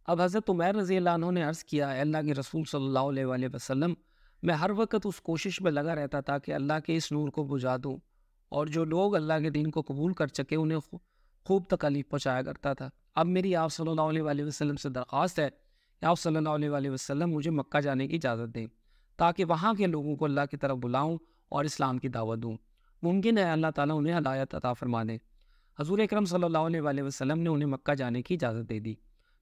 اب حضرت عمیر رضی اللہ عنہ نے عرض کیا، اے اللہ کے رسول صلی اللہ علیہ وآلہ وسلم، میں ہر وقت اس کوشش میں لگا رہتا تھا کہ اللہ کے اس نور کو بجھا دوں، اور جو لوگ اللہ کے دین کو قبول کر چکے انہیں خوب تکلیف پہنچایا کرتا تھا۔ اب میری آپ صلی اللہ علیہ وآلہ وسلم سے درخواست ہے کہ آپ صلی اللہ علیہ وآلہ وسلم مجھے مکہ جانے کی اجازت دیں تاکہ وہاں کے لوگوں کو اللہ کی طرف بلاؤں اور اسلام کی دعوت دوں۔ ممکن ہے اللہ تعالیٰ انہیں ہدایت عطا فرما دے۔ حضور اکرم صلی اللہ علیہ وآلہ وسلم نے انہیں مکہ جانے کی اجازت دے دی۔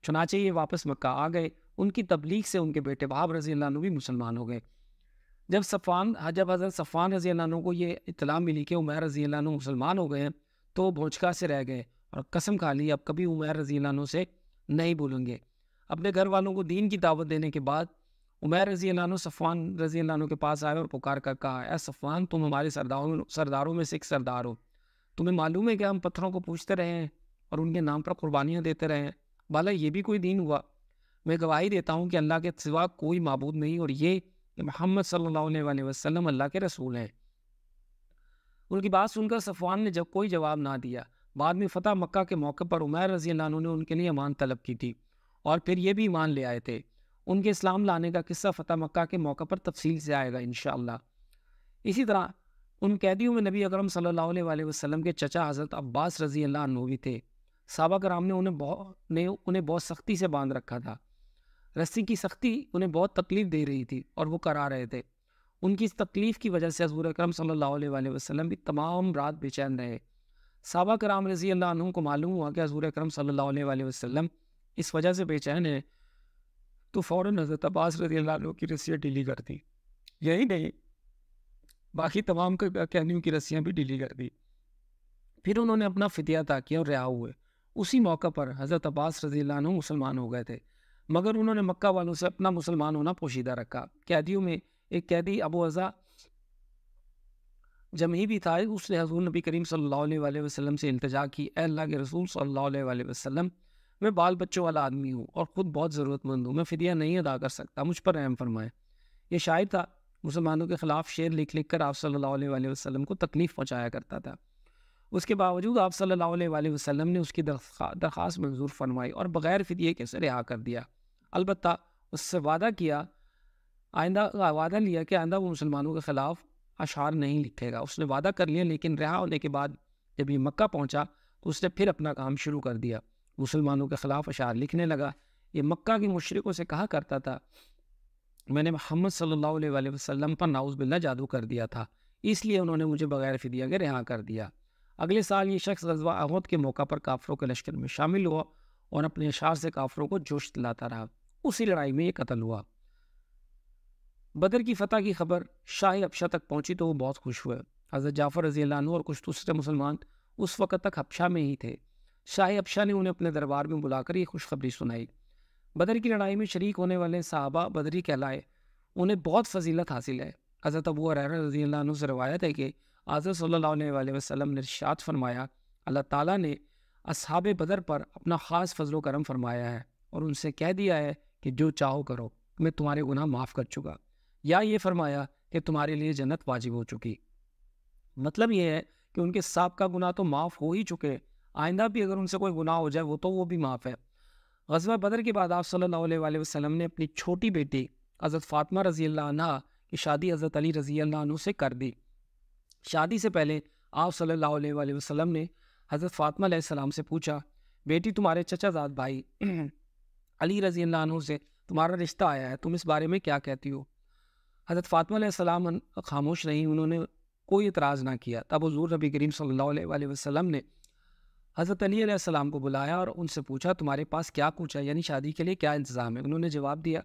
چنانچہ یہ واپس مکہ آ گئے۔ ان کی تبلیغ سے ان کے بیٹے وہاب رضی اللہ عنہ بھی مسلمان ہو گئے۔ جب حضرت صفوان رضی اللہ عنہ کو یہ اطلاع ملی کہ عمیر رضی اللہ عنہ مسلمان ہو گئے ہیں تو وہ بھوچکا سے رہ گئے اور قسم کھا لی اب کبھی عمیر رضی اللہ عنہ سے نہیں بولیں گے۔ اپنے گھر والوں کو دین کی دعوت دینے کے بعد عمیر رضی اللہ عنہ صفوان رضی اللہ عنہ کے پاس آئے اور پکار کر کہا، اے صفوان، تم ہمارے سرداروں میں سے ایک سردار ہو۔ تمہیں معلوم ہے کہ ہم پتھروں کو پوجتے رہے ہیں اور ان کے نام پر قربانیاں دیتے رہے ہیں، بھلا یہ بھی کوئی دین ہوا؟ میں گواہی دیتا ہوں کہ اللہ کے سوا کوئی معبود نہیں اور یہ کہ محمد صلی اللہ علیہ وآلہ وسلم اللہ کے رسول ہیں۔ ان کی بات سن کر صفوان نے جب کوئی جواب نہ دیا۔ بعد میں فتح مکہ کے موقع پر عمیر رضی اللہ عنہ نے ان کے لیے امان طلب کی تھی اور پھر یہ بھی ایمان لے آئے تھے۔ ان کے اسلام لانے کا قصہ فتح مکہ کے موقع پر تفصیل سے آئے گا انشاءاللہ۔ اسی طرح ان قیدیوں میں نبی اکرم صلی اللہ علیہ وآلہ وسلم کے چچا حضرت عباس رضی اللہ عنہ بھی تھے۔ صحابہ کرام نے انہیں بہت سختی سے باندھ رکھا تھا۔ رسی کی سختی انہیں بہت تکلیف دے رہی تھی اور وہ کرا رہے تھے۔ ان کی اس تکلیف کی وجہ سے حضور اکرم صلی اللہ علیہ وآلہ وسلم بھی تمام رات بے چین رہے۔ صحابہ کرام رضی اللہ عنہ کو معلوم ہوا کہ حضور اکرم صلی اللہ علیہ وآلہ وسلم اس وجہ سے بے چین ہے تو فوراً حضرت عباس رضی اللہ عنہ کی رسیاں ڈھیلی کر دی۔ یہی نہیں، باقی تمام قیدیوں کی رسیاں بھی ڈھیلی کر دی۔ پھر انہوں نے اپنا فدیہ ادا کیا اور رہا ہوئے۔ اسی موقع پر حضرت عباس رضی اللہ عنہ مسلمان ہو گئے تھے، مگر انہوں نے مکہ والوں سے اپنا مسلمان ہونا پوشیدہ رکھا۔ قیدیوں میں ایک قیدی ابو عزا جمعی بھی تھا۔ اس نے حضور نبی کریم صلی اللہ علیہ وآلہ وسلم سے التجا کی، اے اللہ کے رسول صلی اللہ علیہ وآلہ وسلم، میں بال بچوں والا آدمی ہوں اور خود بہت ضرورت مند ہوں، میں فدیہ نہیں ادا کر سکتا، مجھ پر رحم فرمائے۔ یہ شاعر تھا، مسلمانوں کے خلاف شعر لکھ لکھ کر آپ صلی اللہ علیہ وآلہ وسلم کو تکلیف پہنچایا کرتا تھا۔ اس کے باوجود آپ صلی اللہ علیہ وآلہ وسلم نے اس کی درخواست منظور فرمائی اور بغیر فدیے کے اسے رہا کر دیا۔ البتہ اس سے وعدہ لیا کہ آئندہ وہ مسلمانوں کے خلاف اشعار نہیں لکھے گا۔ اس نے وعدہ کر لیا، لیکن رہا ہونے کے بعد جب یہ مکہ پہنچا تو اس نے پھر اپنا کام شروع کر دیا، مسلمانوں کے خلاف اشعار لکھنے لگا۔ یہ مکہ کے مشرکوں سے کہا کرتا تھا، میں نے محمد صلی اللہ علیہ وآلہ وسلم پر نعوذ باللہ جادو کر دیا تھا، اس لیے انہوں نے مجھے بغیر فدیہ کے رہا کر دیا۔ اگلے سال یہ شخص غزوہ احد کے موقع پر کافروں کے لشکر میں شامل ہوا اور اپنے اشعار سے کافروں کو جوش دلاتا رہا۔ اسی لڑائی میں یہ قتل ہوا۔ بدر کی فتح کی خبر شاہ حبشہ تک پہنچی تو وہ بہت خوش ہوئے۔ حضرت جعفر رضی اللہ عنہ اور کچھ دوسرے مسلمان اس وقت تک حبشہ میں ہی تھے۔ شاہ حبشہ نے انہیں اپنے دربار میں بلا کر یہ خوشخبری سنائی۔ بدر کی لڑائی میں شریک ہونے والے صحابہ بدری کہلائے، انہیں بہت فضیلت حاصل ہے۔ حضرت ابو ہریرہ رضی اللہ عنہ سے روایت ہے کہ حضرت صلی اللہ علیہ وآلہ وسلم نے ارشاد فرمایا، اللہ تعالیٰ نے اصحاب بدر پر اپنا خاص فضل و کرم فرمایا ہے اور ان سے کہہ دیا ہے کہ جو چاہو کرو، میں تمہارے گناہ معاف کر چکا، یا یہ فرمایا کہ تمہارے لیے جنت واجب ہو چکی۔ مطلب یہ ہے کہ ان کے سابقہ گناہ تو معاف ہو ہی چکے، آئندہ بھی اگر ان سے کوئی گناہ ہو جائے وہ بھی معاف ہے۔ غزوہ بدر کے بعد آپ صلی اللہ علیہ وآلہ وسلم نے اپنی چھوٹی بیٹی حضرت فاطمہ رضی اللہ عنہ کی شادی حضرت علی رضی اللہ عنہ سے کر دی۔ شادی سے پہلے آپ صلی اللہ علیہ وآلہ وسلم نے حضرت فاطمہ علیہ السلام سے پوچھا، بیٹی تمہارے چچا زاد بھائی علی رضی اللہ عنہ سے تمہارا رشتہ آیا ہے، تم اس بارے میں کیا کہتی ہو؟ حضرت فاطمہ علیہ السلام خاموش رہیں، انہوں نے کوئی اعتراض نہ کیا۔ تب حضور نبی کریم صلی اللہ علیہ وآلہ وسلم نے حضرت علی علیہ السلام کو بلایا اور ان سے پوچھا، تمہارے پاس کیا کچھ ہے، یعنی شادی کے لیے کیا انتظام ہے؟ انہوں نے جواب دیا،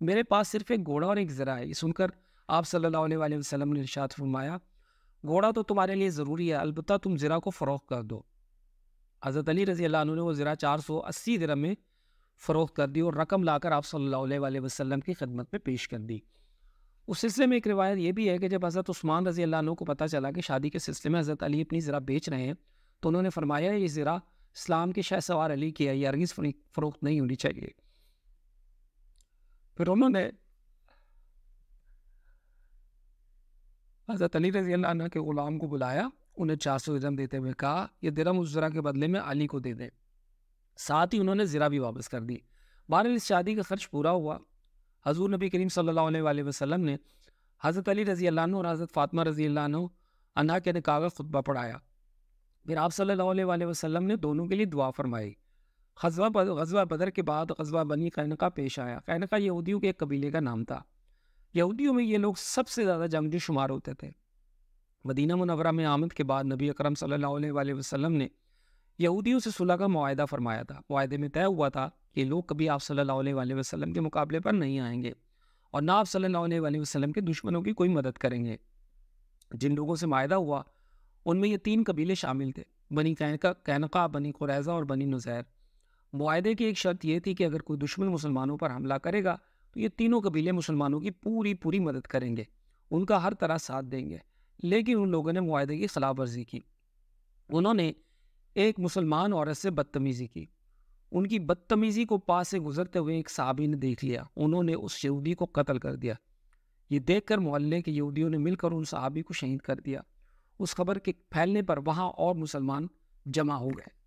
میرے پاس صرف ایک گھوڑا اور ایک زرہ ہے۔ یہ سن کر آپ صلی اللہ علیہ وآلہ وسلم نے ارشاد فرمایا، گھوڑا تو تمہارے لیے ضروری ہے، البتہ تم زرہ کو فروخت کر دو۔ حضرت علی رضی اللہ عنہ نے وہ زرہ 480 درہم میں فروخت کر دی اور رقم لا کر آپ صلی اللہ علیہ وآلہ وسلم کی خدمت میں پیش کر دی۔ اس سلسلے میں ایک روایت یہ بھی ہے کہ جب حضرت عثمان رضی اللہ عنہ کو پتہ چلا کہ شادی کے سلسلے میں حضرت علی اپنی زرہ بیچ رہے ہیں تو انہوں نے فرمایا، یہ زرہ اسلام کے شہ سوار علی کی ہے، یہ ہرگز فروخت نہیں ہونی چاہیے۔ پھر انہوں نے حضرت علی رضی اللہ عنہ کے غلام کو بلایا، انہیں 400 درہم دیتے ہوئے کہا، یہ درہم اس زرہ کے بدلے میں علی کو دے دیں۔ ساتھ ہی انہوں نے زرہ بھی واپس کر دی۔ بہرحال اس شادی کا خرچ پورا ہوا. حضور نبی کریم صلی اللہ علیہ وآلہ وسلم نے حضرت علی رضی اللہ عنہ اور حضرت فاطمہ رضی اللہ عنہ کے نکاح کا خطبہ پڑھایا. پھر آپ صلی اللہ علیہ وآلہ وسلم نے دونوں کے لیے دعا فرمائی. غزوہ بدر کے بعد غزوہ بنی قینقاع پیش آیا. قینقاع یہودیوں کے ایک قبیلے کا نام تھا. یہودیوں میں یہ لوگ سب سے زیادہ جنگجو شمار ہوتے تھے. مدینہ منورہ میں آمد کے بعد نبی اکرم صلی اللہ علیہ وآلہ وسلم نے یہودیوں سے صلح کا معاہدہ فرمایا تھا. معاہدے میں طے ہوا تھا کہ لوگ کبھی آپ صلی اللہ علیہ وآلہ وسلم کے مقابلے پر نہیں آئیں گے اور نہ آپ صلی اللہ علیہ وآلہ وسلم کے دشمنوں کی کوئی مدد کریں گے. جن لوگوں سے معاہدہ ہوا ان میں یہ 3 قبیلے شامل تھے: بنی قینقاع، بنی قریظہ اور بنی نذیر. معاہدے کی ایک شرط یہ تھی کہ اگر کوئی دشمن مسلمانوں پر حملہ کرے گا تو یہ تینوں قبیلے مسلمانوں کی پوری مدد کریں گے، ان کا ہر طرح ساتھ دیں گے. لیکن ان لوگوں نے معاہدے کی خلاف ورزی کی. انہوں نے ایک مسلمان عورت سے بدتمیزی کی. ان کی بدتمیزی کو پاس سے گزرتے ہوئے ایک صحابی نے دیکھ لیا. انہوں نے اس یہودی کو قتل کر دیا. یہ دیکھ کر محلے کے یہودیوں نے مل کر ان صحابی کو شہید کر دیا. اس خبر کے پھیلنے پر وہاں اور مسلمان جمع ہو گئے.